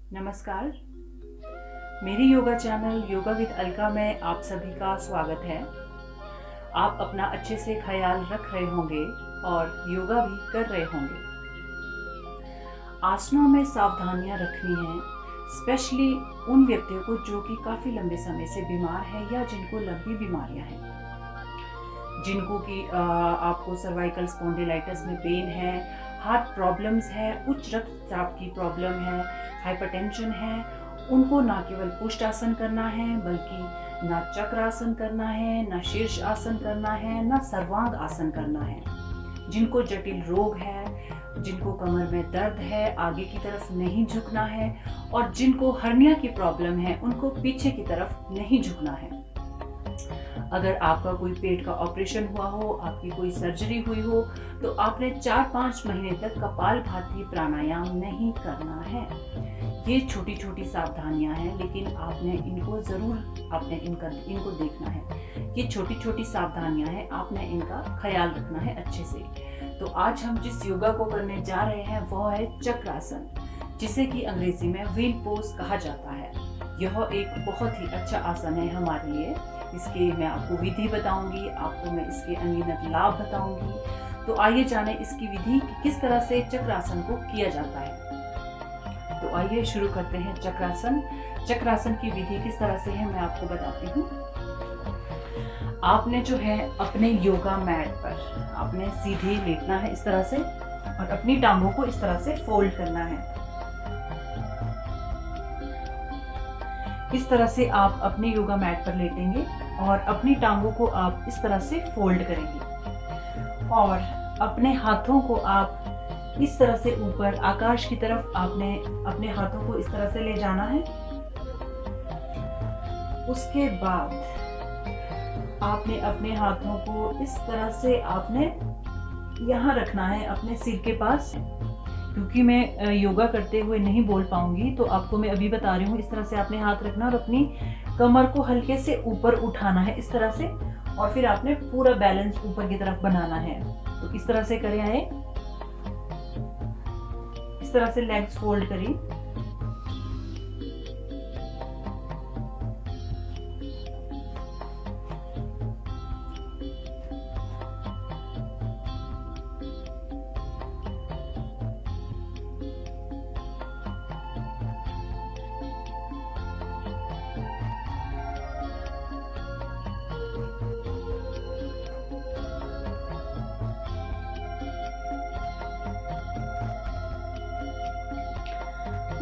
नमस्कार। मेरी yoga channel yoga with Alka में आप सभी का स्वागत है। आप अपना अच्छे से ख्याल रख रहे होंगे और योगा भी कर रहे होंगे। आसनों में सावधानियां रखनी है, स्पेशली उन व्यक्तियों को जो कि काफ़ी लंबे समय से बीमार हैं या जिनको लंबी बीमारियां हैं, जिनको कि आपको सर्वाइकल स्पॉन्डिलाइटिस में पेन है, हार्ट प्रॉब्लम्स है, उच्च रक्तचाप की प्रॉब्लम है, हाइपरटेंशन है। उनको ना केवल पुष्ट आसन करना है बल्कि ना चक्रासन करना है, ना शीर्ष आसन करना है, ना सर्वांग आसन करना है। जिनको जटिल रोग है, जिनको कमर में दर्द है, आगे की तरफ नहीं झुकना है, और जिनको हर्निया की प्रॉब्लम है उनको पीछे की तरफ नहीं झुकना है। अगर आपका कोई पेट का ऑपरेशन हुआ हो, आपकी कोई सर्जरी हुई हो, तो आपने 4-5 महीने तक कपालभाति प्राणायाम नहीं करना है। ये छोटी छोटी सावधानियां हैं, लेकिन आपने इनको जरूर इनको देखना है। ये छोटी छोटी सावधानियां हैं, आपने इनका ख्याल रखना है अच्छे से। तो आज हम जिस योगा को करने जा रहे हैं वह है चक्रासन, जिसे कि अंग्रेजी में व्हील पोज कहा जाता है। यह एक बहुत ही अच्छा आसन है हमारे लिए। इसके मैं आपको विधि बताऊंगी, आपको मैं इसके अनगिनत लाभ बताऊंगी। तो आइए जाने इसकी विधि कि किस तरह से चक्रासन को किया जाता है। तो आइए शुरू करते हैं चक्रासन। चक्रासन की विधि किस तरह से है मैं आपको बताती हूँ। आपने जो है अपने योगा मैट पर आपने सीधे लेटना है इस तरह से, और अपनी टांगों को इस तरह से फोल्ड करना है। इस तरह से आप अपने योगा मैट पर लेटेंगे और अपनी टांगों को आप इस तरह से फोल्ड करेंगे, और अपने हाथों को आप इस तरह से ऊपर आकाश की तरफ आपने अपने हाथों को इस तरह से ले जाना है। उसके बाद आपने अपने हाथों को इस तरह से आपने यहाँ रखना है अपने सिर के पास। क्योंकि मैं योगा करते हुए नहीं बोल पाऊंगी तो आपको मैं अभी बता रही हूँ। इस तरह से आपने हाथ रखना और अपनी कमर को हल्के से ऊपर उठाना है इस तरह से, और फिर आपने पूरा बैलेंस ऊपर की तरफ बनाना है। तो इस तरह से करें, आए इस तरह से लेग्स फोल्ड करिए।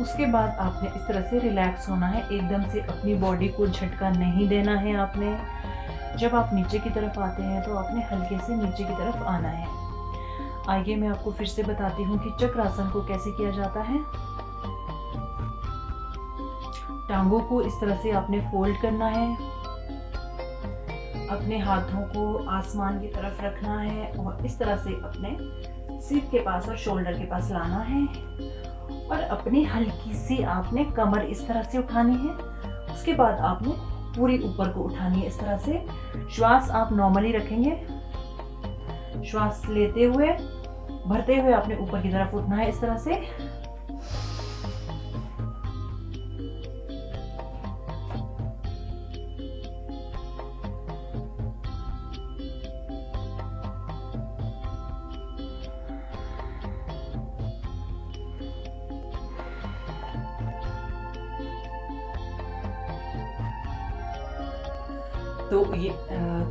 उसके बाद आपने इस तरह से रिलैक्स होना है, एकदम से अपनी बॉडी को झटका नहीं देना है आपने। जब आप नीचे की तरफ आते हैं तो आपने हल्के से नीचे की तरफ आना है। आइए मैं आपको फिर से बताती हूँ कि चक्रासन को कैसे किया जाता है। टांगों को इस तरह से आपने फोल्ड करना है, अपने हाथों को आसमान की तरफ रखना है और इस तरह से अपने सिर के पास और शोल्डर के पास लाना है, और अपनी हल्की सी आपने कमर इस तरह से उठानी है। उसके बाद आपने पूरी ऊपर को उठानी है इस तरह से। श्वास आप नॉर्मली रखेंगे, श्वास लेते हुए भरते हुए आपने ऊपर की तरफ उठना है इस तरह से।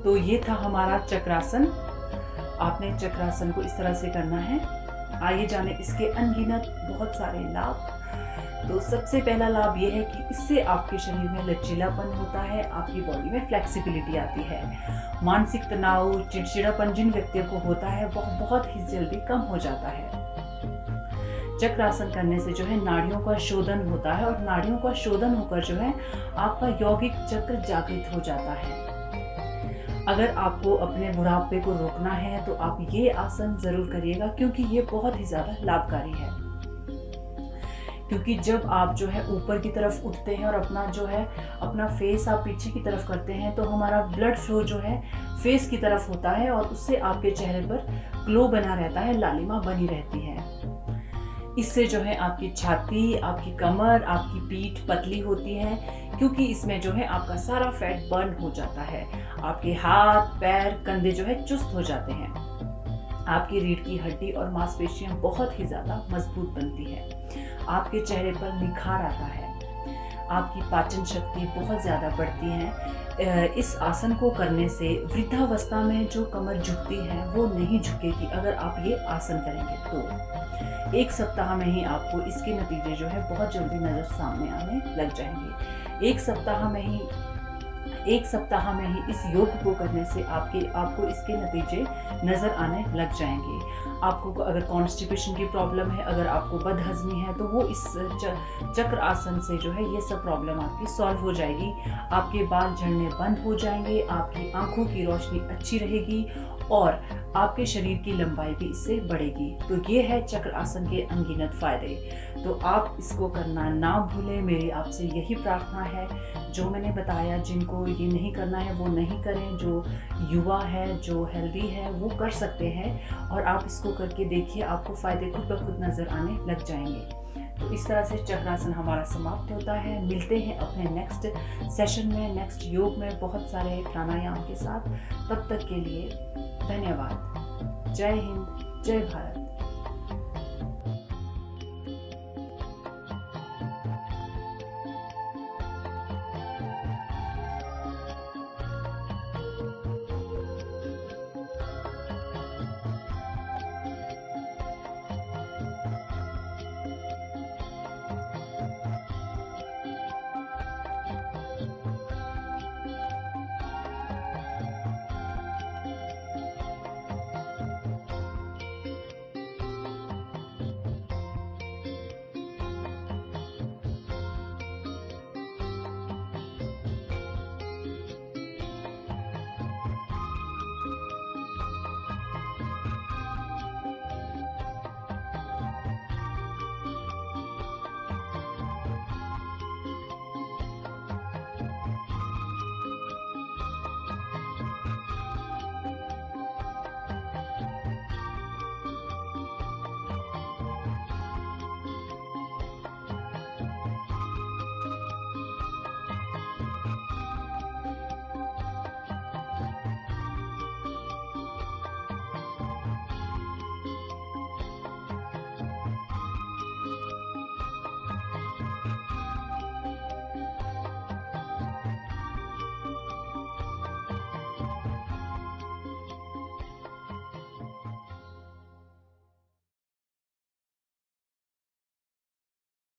तो ये था हमारा चक्रासन। आपने चक्रासन को इस तरह से करना है। आइए जाने इसके अनगिनत बहुत सारे लाभ। तो सबसे पहला लाभ ये है कि इससे आपके शरीर में लचीलापन होता है, आपकी बॉडी में फ्लेक्सिबिलिटी आती है। मानसिक तनाव, चिड़चिड़ापन जिन व्यक्तियों को होता है वह बहुत ही जल्दी कम हो जाता है। चक्रासन करने से जो है नाड़ियों का शोधन होता है, और नाड़ियों का शोधन होकर जो है आपका यौगिक चक्र जागृत हो जाता है। अगर आपको अपने बुढ़ापे को रोकना है तो आप ये आसन जरूर करिएगा, क्योंकि ये बहुत ही ज्यादा लाभकारी है। क्योंकि जब आप जो है ऊपर की तरफ उठते हैं और अपना फेस आप पीछे की तरफ करते हैं, तो हमारा ब्लड फ्लो जो है फेस की तरफ होता है, और उससे आपके चेहरे पर ग्लो बना रहता है, लालिमा बनी रहती है। इससे जो है आपकी छाती, आपकी कमर, आपकी पीठ पतली होती है, क्योंकि इसमें जो है आपका सारा फैट बर्न हो जाता है। आपके हाथ, पैर, कंधे जो है चुस्त हो जाते हैं। आपकी रीढ़ की हड्डी और मांसपेशियां बहुत ही ज़्यादा मजबूत बनती है। आपके चेहरे पर निखार आता है। आपकी पाचन शक्ति बहुत ज़्यादा बढ़ती है। इस आसन को करने से वृद्धावस्था में जो कमर झुकती है वो नहीं झुकेगी अगर आप ये आसन करेंगे तो। 1 सप्ताह में ही आपको इसके नतीजे जो है बहुत जल्दी नज़र सामने आने लग जाएंगे। 1 सप्ताह में ही इस योग को करने से आपको इसके नतीजे नज़र आने लग जाएंगे। आपको अगर कॉन्स्टिपेशन की प्रॉब्लम है, अगर आपको बदहजमी है, तो वो इस चक्र आसन से जो है ये सब प्रॉब्लम आपकी सॉल्व हो जाएगी। आपके बाल झड़ने बंद हो जाएंगे, आपकी आंखों की रोशनी अच्छी रहेगी और आपके शरीर की लंबाई भी इससे बढ़ेगी। तो ये है चक्र आसन के अनगिनत फायदे। तो आप इसको करना ना भूलें, मेरी आपसे यही प्रार्थना है। जो मैंने बताया, जिनको ये नहीं करना है वो नहीं करें। जो युवा है, जो हेल्दी है, वो कर सकते हैं और आप इसको करके देखिए, आपको फायदे खुद ब खुद नजर आने लग जाएंगे। तो इस तरह से चक्रासन हमारा समाप्त होता है। मिलते हैं अपने नेक्स्ट सेशन में, नेक्स्ट योग में बहुत सारे प्राणायाम के साथ। तब तक के लिए धन्यवाद। जय हिंद, जय भारत।